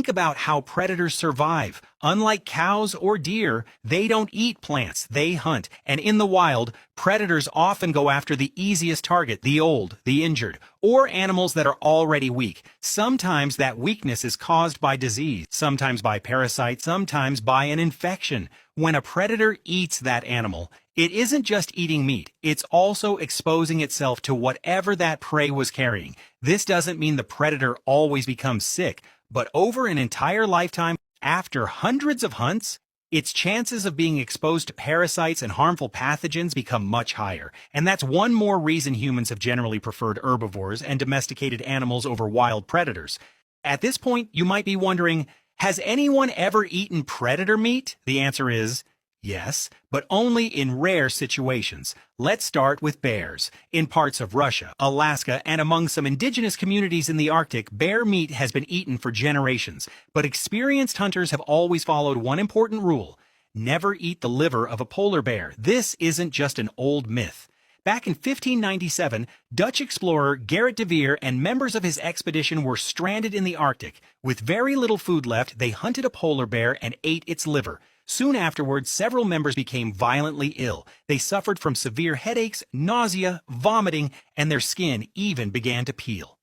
Think about how predators survive. Unlike cows or deer, they don't eat plants, they hunt. And in the wild, predators often go after the easiest target, the old, the injured, or animals that are already weak. Sometimes that weakness is caused by disease, sometimes by parasites, sometimes by an infection. When a predator eats that animal, it isn't just eating meat, it's also exposing itself to whatever that prey was carrying. This doesn't mean the predator always becomes sick, but over an entire lifetime, after hundreds of hunts, its chances of being exposed to parasites and harmful pathogens become much higher. And that's one more reason humans have generally preferred herbivores and domesticated animals over wild predators. At this point, you might be wondering, has anyone ever eaten predator meat? The answer is yes, but only in rare situations. Let's start with bears. In parts of Russia, Alaska, and among some indigenous communities in the Arctic, bear meat has been eaten for generations. But experienced hunters have always followed one important rule: never eat the liver of a polar bear. This isn't just an old myth. Back in 1597, Dutch explorer Gerrit de Veer and members of his expedition were stranded in the Arctic. With very little food left, they hunted a polar bear and ate its liver. Soon afterwards, several members became violently ill. They suffered from severe headaches, nausea, vomiting, and their skin even began to peel.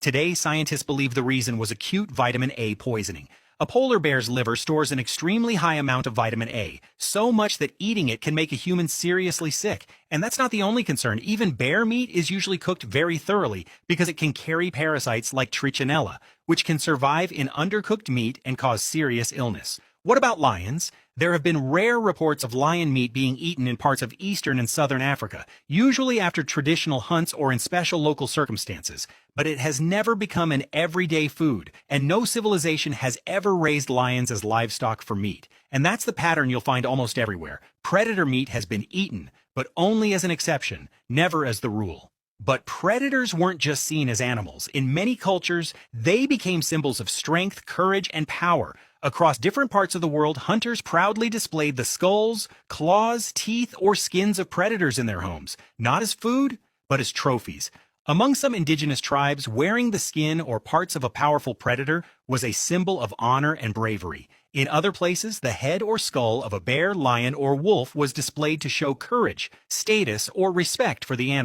Today, scientists believe the reason was acute vitamin A poisoning. A polar bear's liver stores an extremely high amount of vitamin A, so much that eating it can make a human seriously sick. And that's not the only concern. Even bear meat is usually cooked very thoroughly because it can carry parasites like Trichinella, which can survive in undercooked meat and cause serious illness. What about lions? There have been rare reports of lion meat being eaten in parts of eastern and southern Africa, usually after traditional hunts or in special local circumstances. But it has never become an everyday food, and no civilization has ever raised lions as livestock for meat. And that's the pattern you'll find almost everywhere. Predator meat has been eaten, but only as an exception, never as the rule. But predators weren't just seen as animals. In many cultures, they became symbols of strength, courage, and power. Across different parts of the world, hunters proudly displayed the skulls, claws, teeth, or skins of predators in their homes, not as food, but as trophies. Among some indigenous tribes, wearing the skin or parts of a powerful predator was a symbol of honor and bravery. In other places, the head or skull of a bear, lion, or wolf was displayed to show courage, status, or respect for the animal.